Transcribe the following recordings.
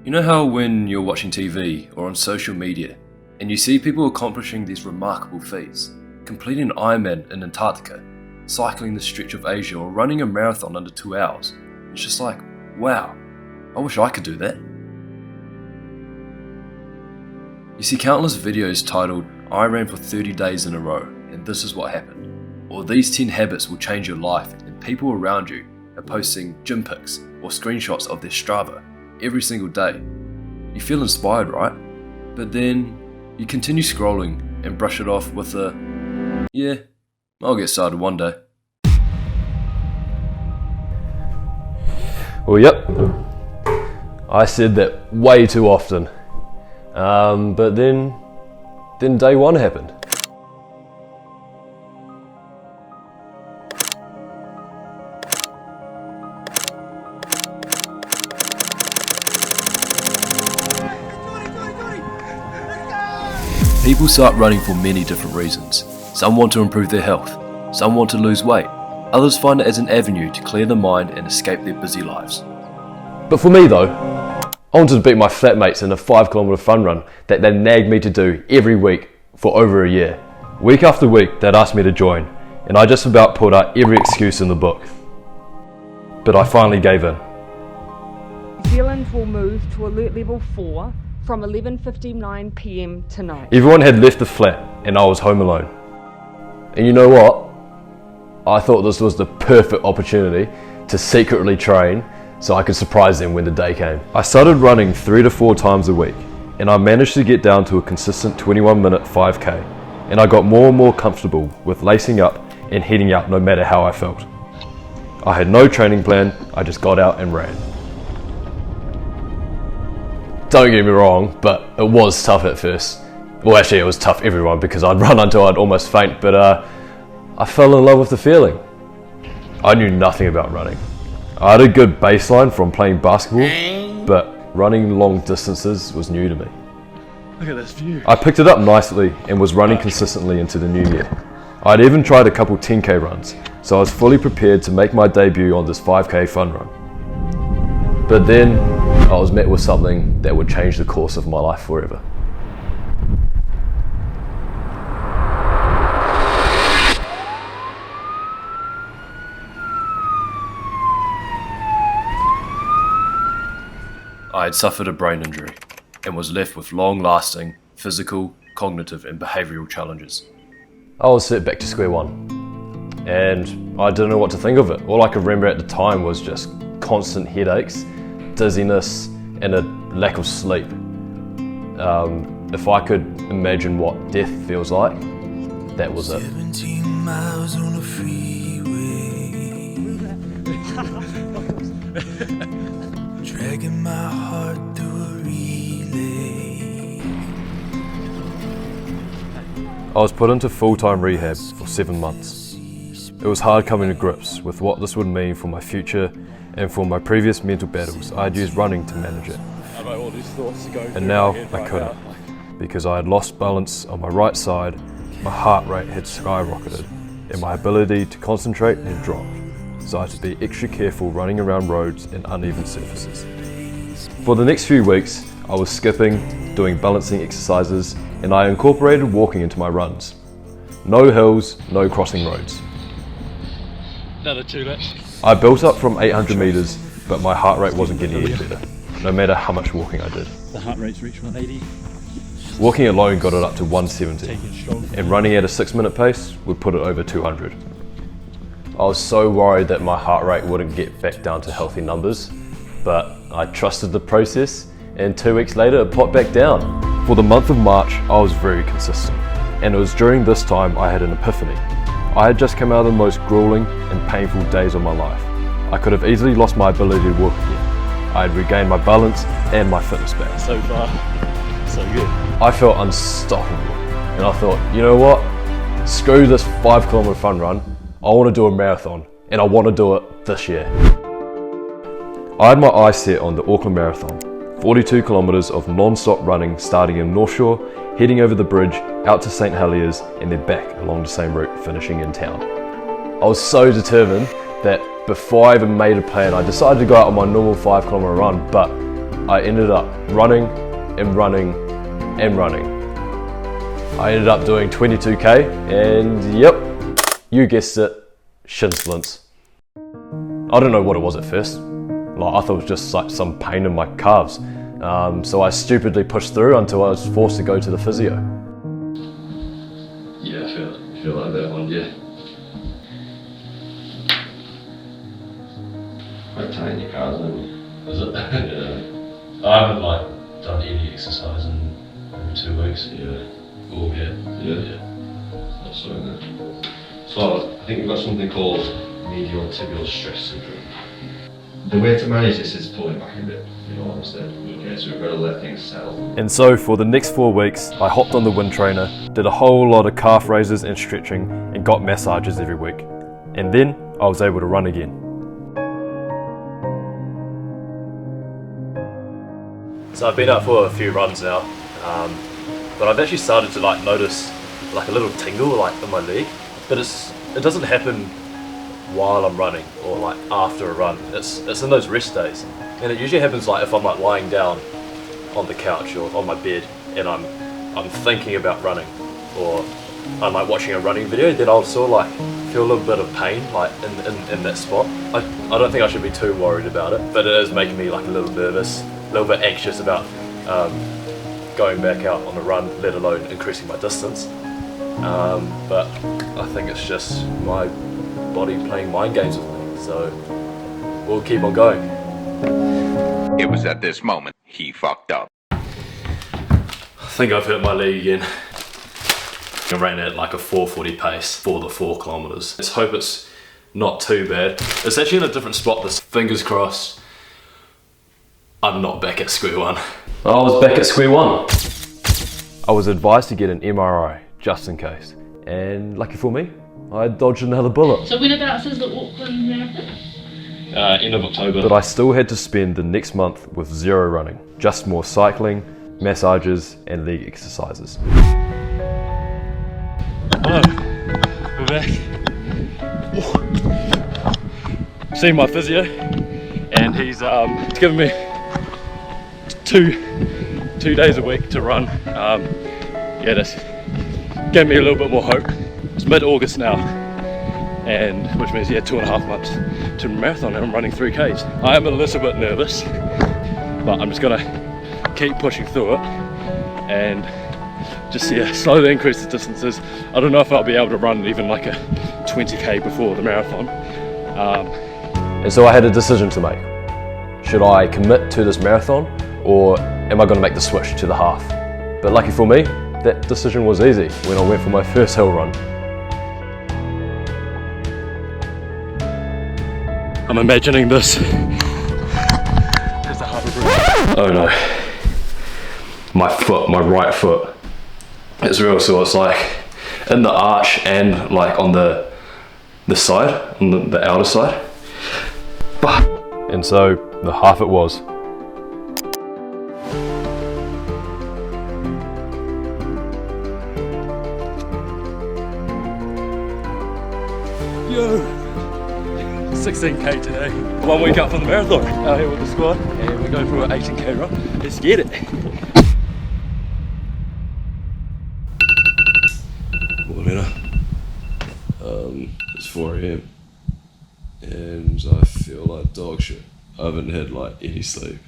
You know how when you're watching TV or on social media and you see people accomplishing these remarkable feats, completing an Ironman in Antarctica, cycling the stretch of Asia or running a marathon under 2 hours, it's just like, wow, I wish I could do that. You see countless videos titled, I ran for 30 days in a row and this is what happened, or these 10 habits will change your life, and people around you are posting gym pics or screenshots of their Strava every single day. You feel inspired, right? But then you continue scrolling and brush it off with a, yeah, I'll get started one day. Well, yep, I said that way too often, but then day one happened. People start running for many different reasons. Some want to improve their health, some want to lose weight, others find it as an avenue to clear the mind and escape their busy lives. But for me though, I wanted to beat my flatmates in a 5 km fun run that they nagged me to do every week for over a year. Week after week they'd asked me to join, and I just about pulled out every excuse in the book. But I finally gave in. New Zealand will move to alert level 4 from 11:59 PM tonight. Everyone had left the flat and I was home alone. And you know what? I thought this was the perfect opportunity to secretly train so I could surprise them when the day came. I started running 3 to 4 times a week, and I managed to get down to a consistent 21-minute 5K, and I got more and more comfortable with lacing up and heading out no matter how I felt. I had no training plan, I just got out and ran. Don't get me wrong, but it was tough at first. Well, actually it was tough everyone because I'd run until I'd almost faint, but I fell in love with the feeling. I knew nothing about running. I had a good baseline from playing basketball, but running long distances was new to me. Look at this view. I picked it up nicely and was running consistently into the new year. I'd even tried a couple 10k runs, so I was fully prepared to make my debut on this 5k fun run. But then I was met with something that would change the course of my life forever. I had suffered a brain injury and was left with long-lasting physical, cognitive and behavioural challenges. I was set back to square one, and I didn't know what to think of it. All I could remember at the time was just constant headaches, dizziness and a lack of sleep. If I could imagine what death feels like, that was it. 17 miles on the freeway, dragging my heart through a relay. I was put into full-time rehab for 7 months. It was hard coming to grips with what this would mean for my future and for my previous mental battles. I had used running to manage it. And now I couldn't, because I had lost balance on my right side, my heart rate had skyrocketed, and my ability to concentrate had dropped. So I had to be extra careful running around roads and uneven surfaces. For the next few weeks, I was skipping, doing balancing exercises, and I incorporated walking into my runs. No hills, no crossing roads. Another 2 laps. I built up from 800 meters, but my heart rate wasn't getting any better, no matter how much walking I did. The heart rate's reached 180. Walking alone got it up to 170, and running at a 6-minute pace would put it over 200. I was so worried that my heart rate wouldn't get back down to healthy numbers, but I trusted the process, and 2 weeks later it popped back down. For the month of March, I was very consistent, and it was during this time I had an epiphany. I had just come out of the most grueling and painful days of my life. I could have easily lost my ability to walk again. I had regained my balance and my fitness back. So far, so good. I felt unstoppable, and I thought, you know what? Screw this 5 km fun run. I want to do a marathon, and I want to do it this year. I had my eyes set on the Auckland Marathon, 42 kilometres of non-stop running starting in North Shore, heading over the bridge, out to St Heliers, and then back along the same route, finishing in town. I was so determined that before I even made a plan, I decided to go out on my normal 5 km run, but I ended up running and running and running. I ended up doing 22k and yep, you guessed it, shin splints. I don't know what it was at first. Like, I thought it was just like some pain in my calves. So I stupidly pushed through until I was forced to go to the physio. Yeah, I feel like that one, yeah. Quite tight in your calves, isn't it? Is it? Yeah. I haven't like done any exercise in maybe 2 weeks. Yeah. Oh yeah. That's so good. So I think we've got something called medial tibial stress syndrome. The way to manage this is pulling back a bit, you know what I'm saying? Okay, so we've got to let things settle. And so for the next 4 weeks, I hopped on the wind trainer, did a whole lot of calf raises and stretching, and got massages every week. And then I was able to run again. So I've been out for a few runs now, but I've actually started to like notice like a little tingle like in my leg, but it doesn't happen while I'm running or like after a run. It's in those rest days, and it usually happens like if I'm like lying down on the couch or on my bed and I'm thinking about running, or I'm like watching a running video, then I'll sort of like feel a little bit of pain like in that spot. I don't think I should be too worried about it, but it is making me like a little nervous, a little bit anxious about going back out on a run, let alone increasing my distance. But I think it's just my body playing mind games with me, so we'll keep on going. It was at this moment he fucked up. I think I've hurt my leg again. I ran at like a 4:40 pace for the 4 kilometers. Let's hope it's not too bad. It's actually in a different spot this, fingers crossed. I'm not back at square one. I was back at square one. I was advised to get an MRI just in case, and lucky for me, I dodged another bullet. So whenabouts is the Auckland Marathon? End of October. But I still had to spend the next month with 0 running, just more cycling, massages and leg exercises. Hello, we're back. Seen my physio, and he's given me two days a week to run. Yeah, that's gave me a little bit more hope. It's mid-August now, and which means 2.5 months to marathon, and I'm running 3Ks. I am a little bit nervous, but I'm just gonna keep pushing through it and just slowly increase the distances. I don't know if I'll be able to run even like a 20k before the marathon. And so I had a decision to make. Should I commit to this marathon, or am I going to make the switch to the half? But lucky for me, that decision was easy when I went for my first hill run. I'm imagining this. There's the harbour bridge. Oh no. My right foot. It's real sore. It's like in the arch and like on the side, on the outer side. And so the half it was. Yo! 16k today. 1 week up from the marathon. Out here with the squad, and we're going for an 18k run. Let's get it. Morning. It's 4 AM and I feel like dog shit. I haven't had like any sleep.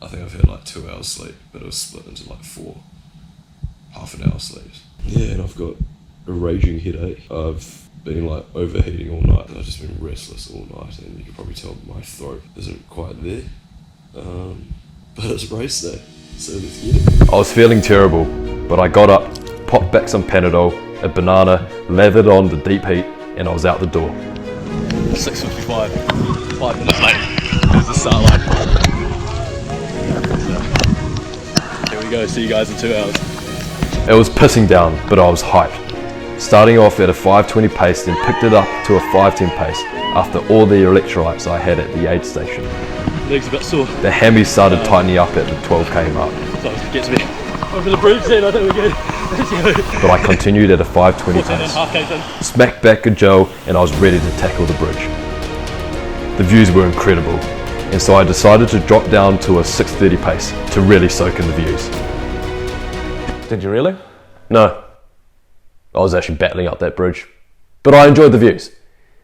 I think I've had like 2 hours sleep, but it was split into like 4 half-an-hour sleeps. Yeah, and I've got a raging headache. I've been like overheating all night. I've just been restless all night, and you can probably tell my throat isn't quite there. But it's race day, so let's get it. I was feeling terrible, but I got up, popped back some Panadol, a banana, lathered on the deep heat, and I was out the door. 6:55, 5 minutes late. There's the start line. So, here we go, see you guys in 2 hours. It was pissing down, but I was hyped. Starting off at a 5:20 pace, then picked it up to a 5:10 pace after all the electrolytes I had at the aid station. Legs a bit sore. The hammies started tightening up at the 12k mark. So it gets me over the bridge then, I think we're good. Let's go. But I continued at a 5:20 pace. Smacked back a gel, and I was ready to tackle the bridge. The views were incredible. and so I decided to drop down to a 6:30 pace to really soak in the views. Did you really? No, I was actually battling up that bridge, but I enjoyed the views,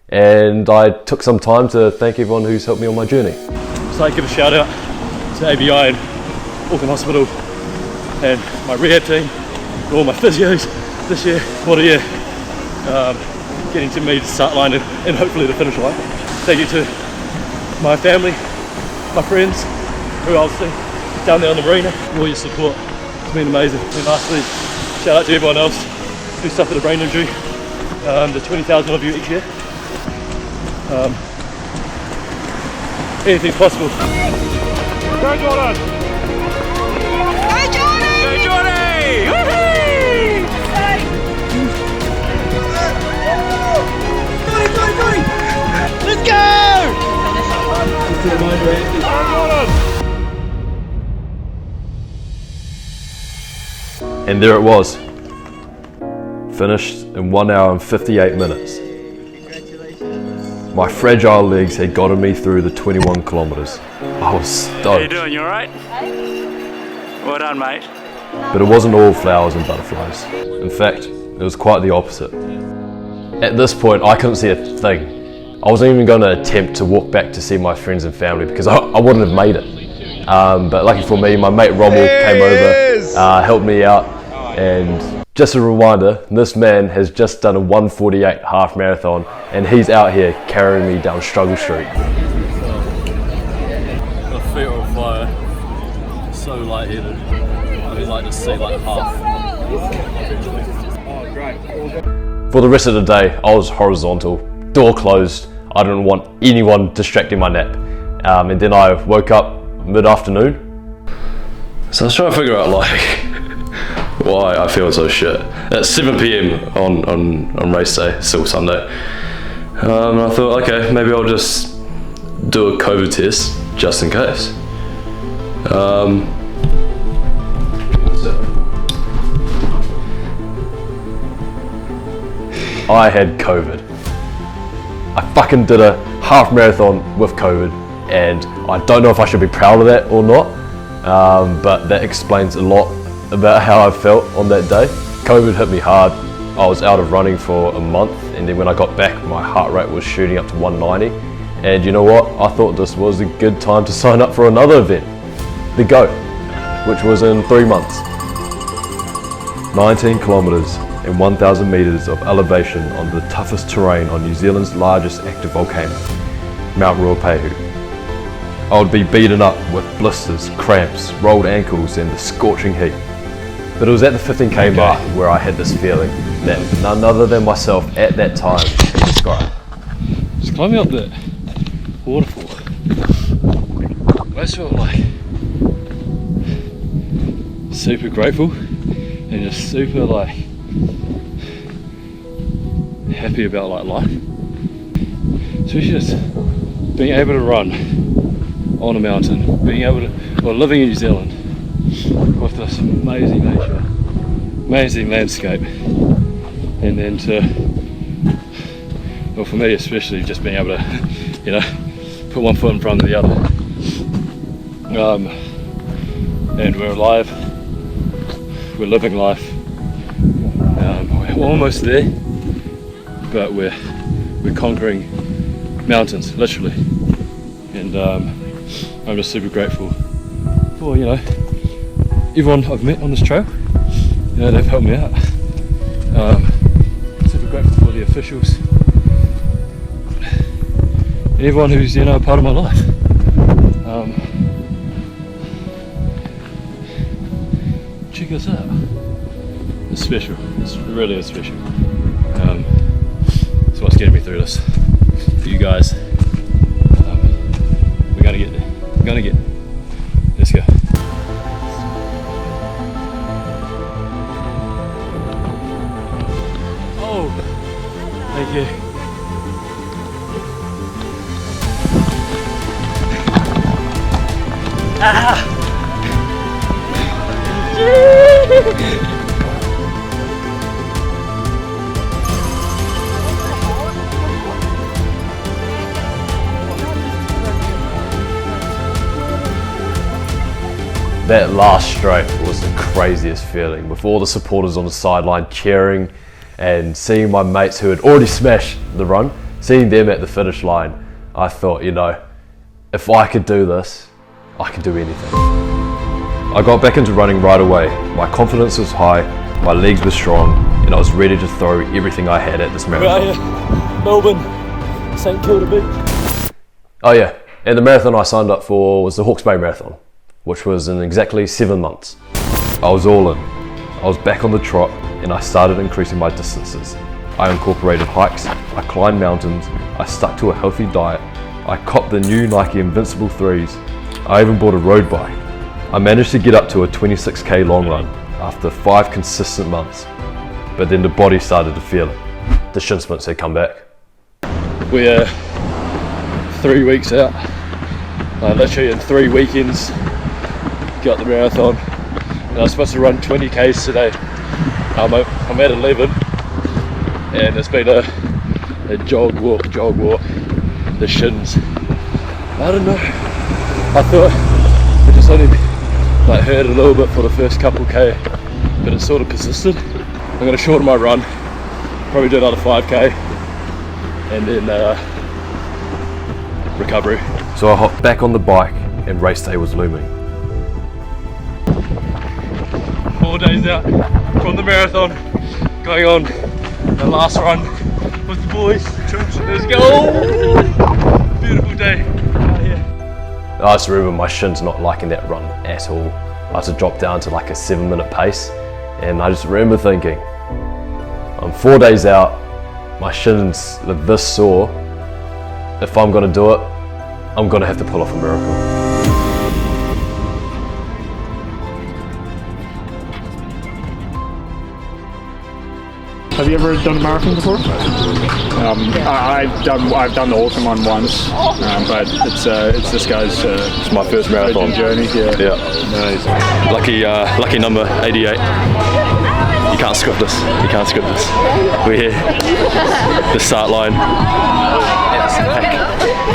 and I took some time to thank everyone who's helped me on my journey. So I give a shout out to ABI and Hawke Hospital and my rehab team, all my physios this year. What a year. Getting to meet the start line and hopefully the finish line. Thank you to my family, my friends, who I'll see down there on the marina. All your support, it's been amazing. And lastly, shout out to everyone else who suffered a brain injury. The 20,000 of you each year. Anything's possible. Go Jordan! Go Jordan! Go Jordan! Woohoo! Let's go! And there it was, finished in 1 hour and 58 minutes. My fragile legs had gotten me through the 21 kilometres. I was stoked. How you doing, you alright? Well done, mate. But it wasn't all flowers and butterflies. In fact, it was quite the opposite. At this point, I couldn't see a thing. I wasn't even going to attempt to walk back to see my friends and family because I wouldn't have made it. But lucky for me, my mate Rommel came over, helped me out, and just a reminder, this man has just done a 1:48 half marathon, and he's out here carrying me down Struggle Street. My feet are on fire. So lightheaded. I would like to see like half. Oh, great. For the rest of the day, I was horizontal, door closed. I didn't want anyone distracting my nap. And then I woke up mid-afternoon. So I was trying to figure out like why I feel so shit. At 7 PM on race day, still Sunday. And I thought, okay, maybe I'll just do a COVID test just in case. I had COVID. I fucking did a half marathon with COVID, and I don't know if I should be proud of that or not, but that explains a lot about how I felt on that day. COVID hit me hard. I was out of running for a month, and then when I got back, my heart rate was shooting up to 190. And you know what? I thought this was a good time to sign up for another event, the GO, which was in 3 months. 19 kilometres and 1,000 metres of elevation on the toughest terrain on New Zealand's largest active volcano, Mount Ruapehu. I would be beaten up with blisters, cramps, rolled ankles and the scorching heat. But it was at the 15k mark where I had this feeling that none other than myself at that time could describe. Just climbing up that waterfall. I just felt like super grateful and just super like happy about like life. Especially just being able to run on a mountain, being able to, well, living in New Zealand with this amazing nature, amazing landscape, and then to, well, for me especially, just being able to, you know, put one foot in front of the other. And we're alive, we're living life, we're almost there, but we're conquering mountains, literally. And I'm just super grateful for, you know, everyone I've met on this trail. You know, they've helped me out. Super grateful for the officials and everyone who's, you know, a part of my life. Check this out. It's special. It's really special. It's what's getting me through this. For you guys, we're gonna get there. We're gonna get there. Let's go. Oh, thank you. Ah! That last straight was the craziest feeling, with all the supporters on the sideline cheering and seeing my mates who had already smashed the run, seeing them at the finish line. I thought, you know, if I could do this, I can do anything. I got back into running right away. My confidence was high, my legs were strong, and I was ready to throw everything I had at this marathon. Melbourne, St Kilda Beach. Oh yeah, and the marathon I signed up for was the Hawke's Bay Marathon, which was in exactly 7 months. I was all in. I was back on the trot and I started increasing my distances. I incorporated hikes, I climbed mountains, I stuck to a healthy diet, I copped the new Nike Invincible 3s, I even bought a road bike. I managed to get up to a 26k long run after 5 consistent months, but then the body started to feel it. The shin splints had come back. We're 3 weeks out, literally in 3 weekends, got the marathon, and I was supposed to run 20 k's today. I'm at 11, and it's been a jog walk, the shins. I don't know, I thought it just only hurt a little bit for the first couple k, but it sort of persisted. I'm going to shorten my run, probably do another 5k, and then recovery. So I hopped back on the bike and race day was looming. 4 days out from the marathon, going on the last run with the boys. Let's go! Beautiful day out here. I just remember my shins not liking that run at all. I had to drop down to like a 7-minute pace, and I just remember thinking, I'm 4 days out, my shins are this sore. If I'm gonna do it, I'm gonna have to pull off a miracle. Have you ever done a marathon before? I've done the Auckland one once, but it's this guy's. It's my first marathon journey. Yeah. Nice. Lucky number 88. You can't script this. We're here. The start line.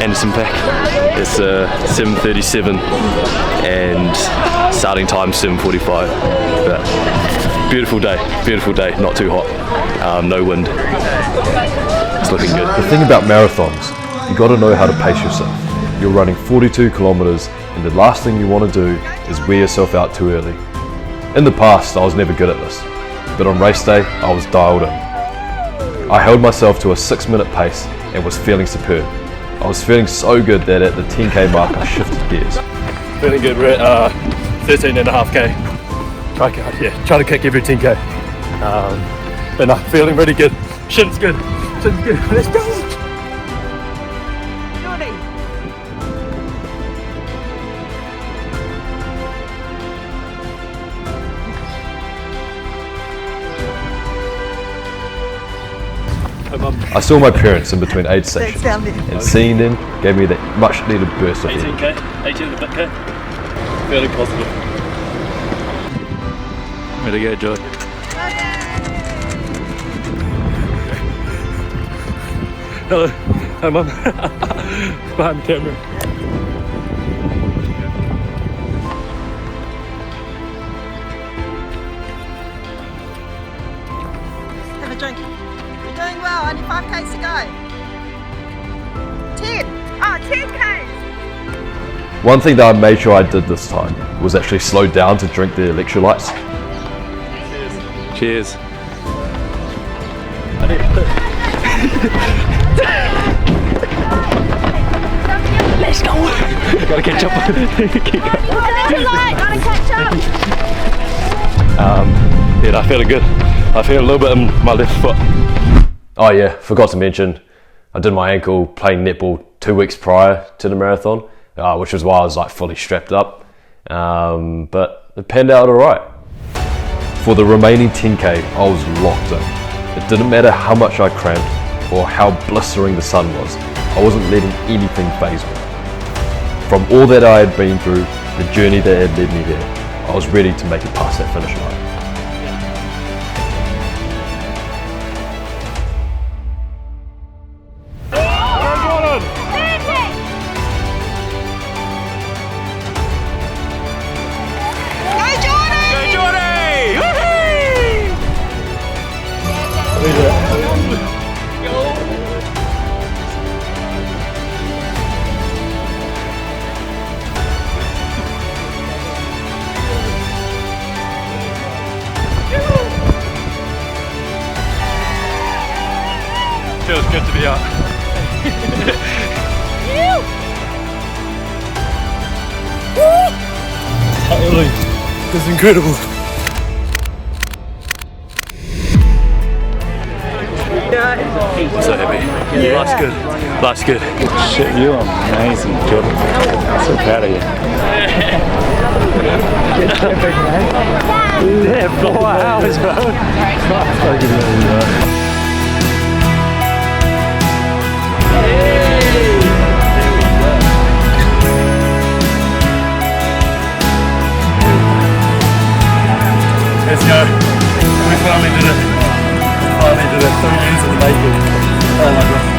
Anderson Pack. It's 7:37 and starting time 7:45. But beautiful day, not too hot, no wind. It's looking good. The thing about marathons, you got to know how to pace yourself. You're running 42 kilometers, and the last thing you want to do is wear yourself out too early. In the past, I was never good at this, but on race day, I was dialed in. I held myself to a 6-minute pace and was feeling superb. I was feeling so good that at the 10k mark, I shifted gears. Feeling good. We're at 13.5k. Try to kick every 10k. But no, feeling really good. Shin's good. Let's go. I saw my parents in between aid stations, and seeing them gave me that much needed burst of energy. 18 and a bit k. Feeling positive. Way to go, Joy. Hello. Hi, Mum. Behind the camera. Have a drink. You're doing well. Only 5k's to go. 10. Oh, 10k's. One thing that I made sure I did this time was actually slow down to drink the electrolytes. Cheers. Let's go. Gotta catch up. Gotta catch up. Yeah, I'm feeling good. I feel a little bit in my left foot. Oh yeah, forgot to mention, I did my ankle playing netball 2 weeks prior to the marathon, which was why I was like fully strapped up. But it panned out alright. For the remaining 10k, I was locked in. It didn't matter how much I cramped or how blistering the sun was. I wasn't letting anything faze me. From all that I had been through, the journey that had led me here, I was ready to make it past that finish line. good to be out. It's incredible. So happy. Yeah. Life's good. Shit, you are amazing, Jordan. I'm so proud of you. Yeah, 4 hours, bro. Let's go. We finally did it. 3 years in the making. Oh my god.